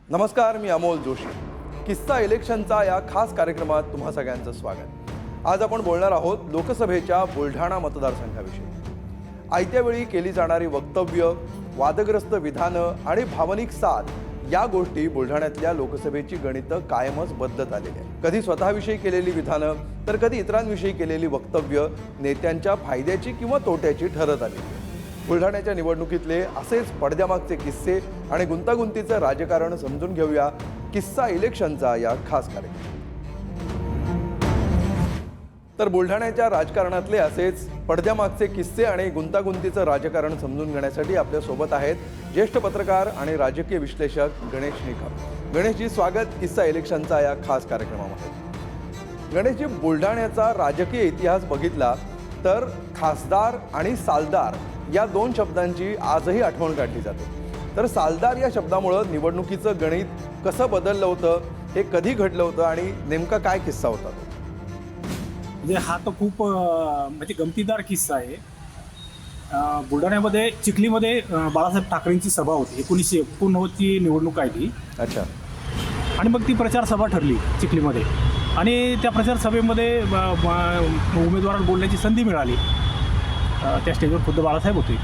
नमस्कार, मी अमोल जोशी. किस्सा इलेक्शनचा या खास कार्यक्रमात तुम्हा सगळ्यांचं स्वागत. आज आपण बोलणार आहोत लोकसभेच्या बुलढाणा मतदारसंघाविषयी. आयत्या वेळी केली जाणारी वक्तव्य, वादग्रस्त विधानं आणि भावनिक साथ या गोष्टी बुलढाण्यातल्या लोकसभेची गणितं कायमच बदलत आलेली आहेत. कधी स्वतःविषयी केलेली विधानं तर कधी इतरांविषयी केलेली वक्तव्य नेत्यांच्या फायद्याची किंवा तोट्याची ठरत आली. बुलढाण्याच्या निवडणुकीतले असेच पडद्यामागचे किस्से आणि गुंतागुंतीचं राजकारण समजून घेऊया किस्सा इलेक्शनचा या खास कार्यक्रम. तर बुलढाण्याच्या राजकारणातले असेच पडद्यामागचे किस्से आणि गुंतागुंतीचं राजकारण समजून घेण्यासाठी आपल्या सोबत आहेत ज्येष्ठ पत्रकार आणि राजकीय विश्लेषक गणेश निकम. गणेशजी, स्वागत किस्सा इलेक्शनचा या खास कार्यक्रमामध्ये. गणेशजी, बुलढाण्याचा राजकीय इतिहास बघितला तर खासदार आणि सालदार या दोन शब्दांची आजही आठवण काढली जाते. तर सालदार या शब्दामुळं निवडणुकीचं गणित कसं बदललं होतं, हे कधी घडलं होतं आणि नेमका काय किस्सा होता तो? म्हणजे हा तर खूप म्हणजे गमतीदार किस्सा आहे. बुलढाण्यामध्ये चिखलीमध्ये बाळासाहेब ठाकरेंची सभा होती. 1989ची निवडणूक आहे ती. अच्छा. आणि मग ती प्रचार सभा ठरली चिखलीमध्ये आणि त्या प्रचार सभेमध्ये उमेदवाराला बोलण्याची संधी मिळाली. त्या स्टेजवर खुद्द बाळासाहेब होते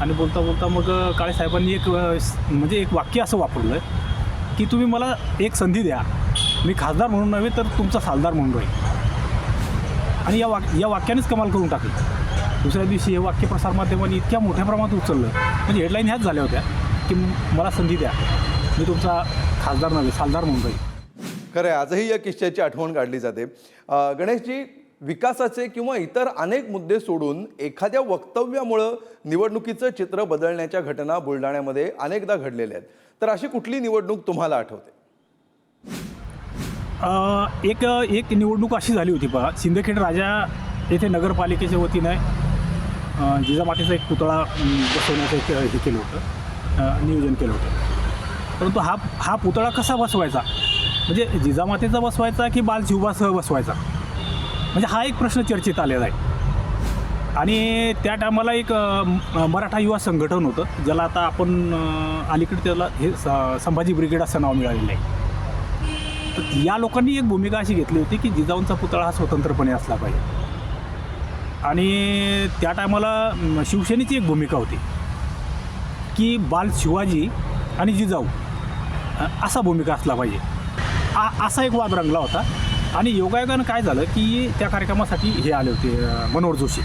आणि बोलता बोलता मग काळेसाहेबांनी एक वाक्य असं वापरलं की तुम्ही मला एक संधी द्या, मी खासदार म्हणून नव्हे तर तुमचा सालदार म्हणून राहील. आणि या वाक्यानेच कमाल करून टाकली. दुसऱ्या दिवशी हे वाक्य प्रसारमाध्यमांनी इतक्या मोठ्या प्रमाणात उचललं, म्हणजे हेडलाईन ह्याच झाल्या होत्या की मला संधी द्या, मी तुमचा खासदार नव्हे सालदार म्हणून राहील. खरं आहे, आजही या किस्स्याची आठवण काढली जाते. गणेशजी, विकासाचे किंवा इतर अनेक मुद्दे सोडून एखाद्या वक्तव्यामुळं निवडणुकीचं चित्र बदलण्याच्या घटना बुलढाण्यामध्ये अनेकदा घडलेल्या आहेत. तर अशी कुठली निवडणूक तुम्हाला आठवते? एक निवडणूक अशी झाली होती पहा. सिंदखेड राजा येथे नगरपालिकेच्या वतीनं जिजामातेचा एक पुतळा बसवण्याचं हे केलं होतं, नियोजन केलं होतं. परंतु हा पुतळा कसा बसवायचा, म्हणजे जिजामातेचा बसवायचा की बालशिवबासह बसवायचा, म्हणजे हा एक प्रश्न चर्चेत आलेला आहे. आणि त्या टायमाला एक मराठा युवा संघटन होतं, ज्याला आता आपण अलीकडे त्याला हे संभाजी ब्रिगेड असं नाव मिळालेलं आहे. तर या लोकांनी एक भूमिका अशी घेतली होती की जिजाऊंचा पुतळा हा स्वतंत्रपणे असला पाहिजे. आणि त्या टायमाला शिवसेनेची एक भूमिका होती की बाल शिवाजी आणि जिजाऊ असा भूमिका असला पाहिजे. असा एक वाद रंगला होता. आणि योगायोगानं काय झालं की त्या कार्यक्रमासाठी हे आले होते मनोहर जोशी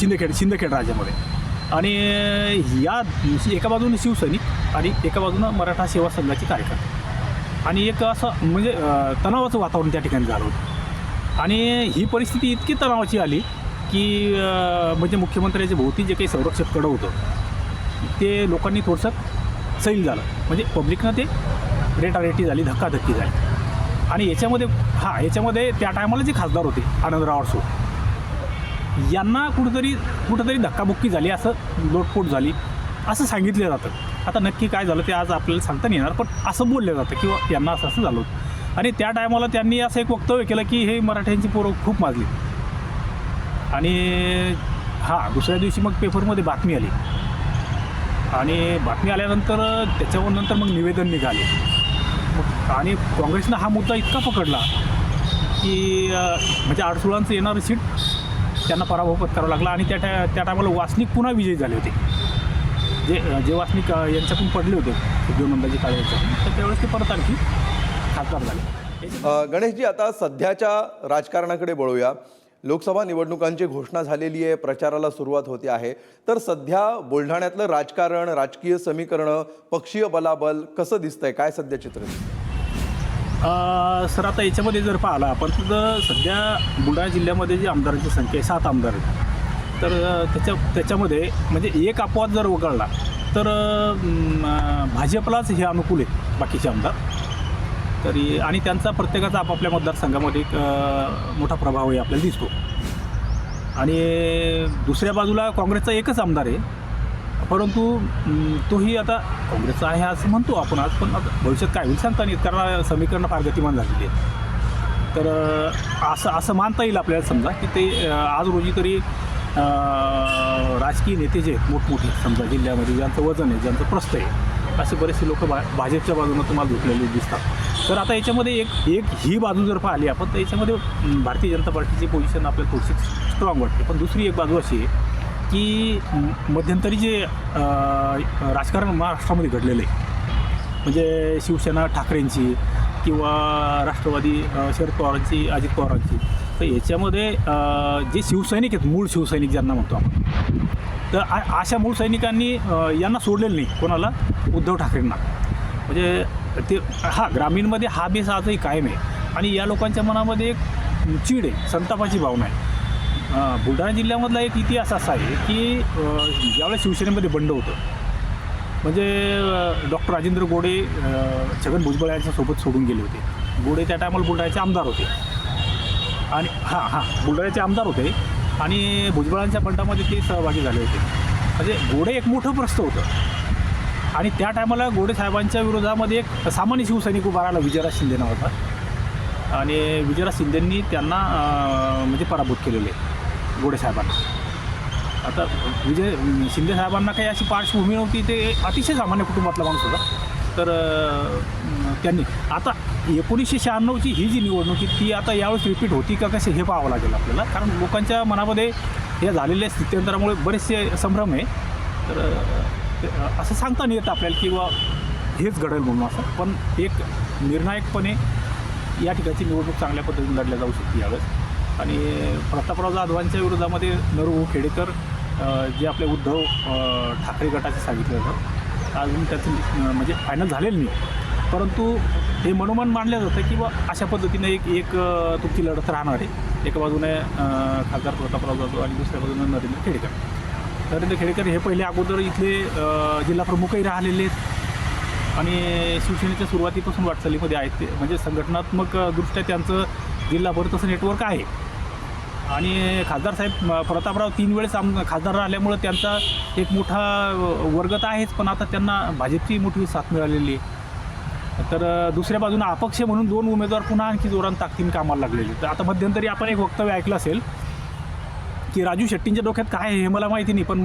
सिंदखेड राज्यामध्ये. आणि या एका बाजूने शिवसैनिक आणि एका बाजूनं मराठा सेवा संघाचे कार्यकर्ते, आणि एक असं म्हणजे तणावाचं वातावरण त्या ठिकाणी झालं होतं. आणि ही परिस्थिती इतकी तणावाची आली की म्हणजे मुख्यमंत्र्याच्या भोवती जे काही संरक्षक कडं होतं ते लोकांनी थोडंसं सैल झालं, म्हणजे पब्लिकनं ते रेटारेटी झाली, धक्काधक्की झाली. आणि याच्यामध्ये त्या टायमाला जे खासदार होते आनंदराव अडसूळ, यांना कुठंतरी धक्काबुक्की झाली, असं लोटपोट झाली असं सांगितलं जातं. आता नक्की काय झालं ते आज आपल्याला सांगता नाही येणार, पण असं बोललं जातं किंवा यांना असं झालं होतं. आणि त्या टायमाला त्यांनी असं एक वक्तव्य केलं की हे मराठ्यांची पोरं खूप माजली. आणि दुसऱ्या दिवशी मग पेपरमध्ये बातमी आली, आणि बातमी आल्यानंतर त्याच्यानंतर मग निवेदन निघाले. आणि काँग्रेसनं हा मुद्दा इतका पकडला की म्हणजे अडसुळांचं येणारं सीट त्यांना पराभव पत्करावा लागला. आणि त्या टायमाला वासनिक पुन्हा विजयी झाले होते, जे वासनिक यांच्याकडून पडले होते उद्योगमंदाजी काळे यांच्याकडून, तर त्यावेळेस ते परत आणखी खासदार झाले. गणेशजी, आता सध्याच्या राजकारणाकडे वळूया. लोकसभा निवडणुकांची घोषणा झालेली आहे, प्रचाराला सुरुवात होते आहे. तर सध्या बुलढाण्यातलं राजकारण, राजकीय समीकरणं, पक्षीय बलाबल कसं दिसतंय, काय सध्या चित्र दिसतंय? सर, आता याच्यामध्ये जर पाहिलं आपण तर सध्या बुलढाणा जिल्ह्यामध्ये जी आमदारांची संख्या आहे 7 आमदार आहेत. तर त्याच्यामध्ये म्हणजे एक अपवाद जर वगळला तर भाजपलाच हे अनुकूल आहेत बाकीचे आमदार. तरी आणि त्यांचा प्रत्येकाचा आपापल्या मतदारसंघामध्ये एक मोठा प्रभाव आहे आपल्याला दिसतो. आणि दुसऱ्या बाजूला काँग्रेसचा एकच आमदार आहे, परंतु तोही आता काँग्रेसचा आहे असं म्हणतो आपण आज, पण आता भविष्यात काय होईल सांगता नाही, कारण समीकरणं फार गतिमान झालेली आहेत. तर असं मानता येईल आपल्याला समजा की ते आज रोजी तरी राजकीय नेते जे आहेत मोठमोठे समजा जिल्ह्यामध्ये ज्यांचं वजन आहे, ज्यांचं प्रस्थ आहे, असे बरेचसे लोक भाजपच्या बाजूनं तुम्हाला झुकलेले दिसतात. तर आता याच्यामध्ये एक ही बाजू जर पाहिली आपण तर याच्यामध्ये भारतीय जनता पार्टीची पोझिशन आपल्याला थोडीशी स्ट्रॉंग वाटते. पण दुसरी एक बाजू अशी आहे की मध्यंतरी जे राजकारण महाराष्ट्रामध्ये घडलेलं आहे म्हणजे शिवसेना ठाकरेंची किंवा राष्ट्रवादी शरद पवारांची अजित पवारांची, तर याच्यामध्ये जे शिवसैनिक आहेत मूळ शिवसैनिक ज्यांना म्हणतो आपण, तर अशा मूळ सैनिकांनी यांना सोडलेलं नाही कोणाला, उद्धव ठाकरेंना. म्हणजे ते ग्रामीणमध्ये हा बेस आजही कायम आहे आणि या लोकांच्या मनामध्ये एक चीड आहे, संतापाची भावना आहे. बुलढाणा जिल्ह्यामधला एक इतिहास असा आहे की ज्यावेळेस शिवसेनेमध्ये बंड होतं म्हणजे डॉक्टर राजेंद्र गोडे छगन भुजबळ यांच्यासोबत सोडून गेले होते. गोडे त्या टायमाला बुलढाण्याचे आमदार होते आणि बुलढाण्याचे आमदार होते आणि भुजबळांच्या बंडामध्ये ते सहभागी झाले होते. म्हणजे गोडे एक मोठं प्रश्न होतं आणि त्या टायमाला गोडे साहेबांच्या विरोधामध्ये एक सामान्य शिवसैनिक उभा राहिला, विजयराज शिंदे नावाचा, आणि विजयराज शिंदेंनी त्यांना म्हणजे पराभूत केलेले गोडे साहेबांना. आता शिंदे साहेबांना काही अशी पार्श्वभूमी नव्हती, ते अतिशय सामान्य कुटुंबातला माणूस होता. तर त्यांनी आता 1996ची ही जी निवडणूक आहे ती आता यावेळेस रिपीट होती का कसे हे पाहावं लागेल आपल्याला, कारण लोकांच्या मनामध्ये हे झालेल्या स्थित्यंतरामुळे बरेचसे संभ्रम आहे. तर असं सांगता नाही येतं आपल्याला किंवा हेच घडेल म्हणून असं, पण एक निर्णायकपणे या ठिकाणची निवडणूक चांगल्या पद्धतीने लढल्या जाऊ शकते यावेळेस. आणि प्रतापराव जाधवांच्या विरोधामध्ये नरहू खेडेकर जे आपले उद्धव ठाकरे गटाचे सांगितलं होतं, अजून त्याचं म्हणजे फायनल झालेलं नाही, परंतु हे मनोमन मानलं जातं की अशा पद्धतीने एक तुमची लढत राहणार आहे. एका बाजूने खासदार प्रतापराव जाधव आणि दुसऱ्या बाजूने नरेंद्र खेडेकर हे पहिले अगोदर इथले जिल्हा प्रमुखही राहिलेले आहेत आणि शिवसेनेच्या सुरुवातीपासून वाटचालीमध्ये आहेत ते, म्हणजे संघटनात्मक दृष्ट्या त्यांचं जिल्हाभर तसं नेटवर्क आहे. आणि खासदार साहेब प्रतापराव 3 वेळेस खासदार राहिल्यामुळं त्यांचा एक मोठा वर्ग तर आहेच, पण आता त्यांना भाजपची मोठी साथ मिळालेली आहे. तर दुसऱ्या बाजूनं अपक्ष म्हणून 2 उमेदवार पुन्हा आणखी जोरान ताकदीने कामाला लागलेले. तर आता मध्यंतरी आपण एक वक्तव्य ऐकलं असेल की राजू शेट्टींच्या डोक्यात काय आहे हे मला माहिती नाही, पण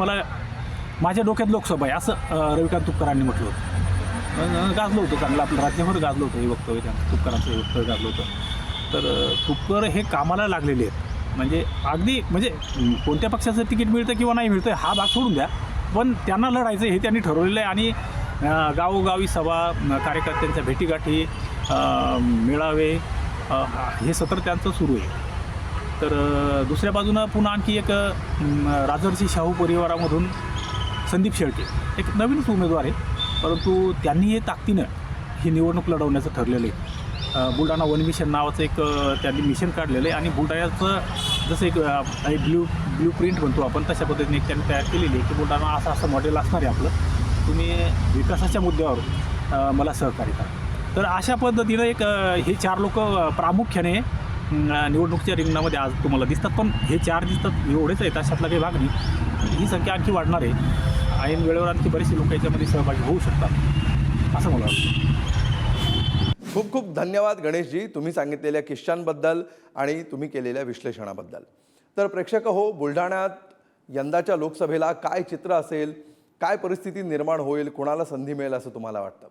माझ्या डोक्यात लोकसभा आहे असं रविकांत तुपकरांनी म्हटलं होतं. गाजलं होतं चांगलं, आपलं राज्यभर गाजलं होतं हे वक्तव्य, त्यांचं तुपकरांचं हे वक्तव्य गाजलं होतं. तर तुपकर हे कामाला लागलेले आहेत, म्हणजे अगदी म्हणजे कोणत्या पक्षाचं तिकीट मिळतं किंवा नाही मिळतं हा भाग सोडून द्या, पण त्यांना लढायचं हे त्यांनी ठरवलेलं आहे. आणि गावोगावी सभा, कार्यकर्त्यांच्या भेटीगाठी, मेळावे हे सत्र त्यांचं सुरू आहे. तर दुसऱ्या बाजूनं पुन्हा आणखी एक राजर्षी शाहू परिवारामधून संदीप शेळके एक नवीनच उमेदवार आहे, परंतु त्यांनी हे ताकदीनं ही निवडणूक लढवण्याचं ठरलेलं आहे. बुलढाणा वन मिशन नावाचं एक त्यांनी मिशन काढलेलं आहे आणि बुलढाण्याचं जसं एक ब्ल्यू प्रिंट म्हणतो आपण तशा पद्धतीने एक त्यांनी तयार केलेली आहे की बुलढाणा असं मॉडेल असणार आहे आपलं, तुम्ही विकासाच्या मुद्द्यावर मला सहकार्य करा. तर अशा पद्धतीनं एक हे 4 लोक प्रामुख्याने निवडणुकीच्या रिंगणामध्ये आज तुम्हाला दिसतात, पण हे 4 दिसतात एवढेच आहेत अशातला काही भाग नाही. ही संख्या आणखी वाढणार आहे. ऐन वेळेवर आणखी बरेचसे लोक याच्यामध्ये सहभागी होऊ शकतात असं मला वाटतं. खूप खूप धन्यवाद गणेशजी, तुम्ही सांगितलेल्या किस्सांबद्दल आणि तुम्ही केलेल्या विश्लेषणाबद्दल. तर प्रेक्षक हो, बुलढाण्यात यंदाच्या लोकसभेला काय चित्र असेल, काय परिस्थिती निर्माण होईल, कोणाला संधी मिळेल असं तुम्हाला वाटतं?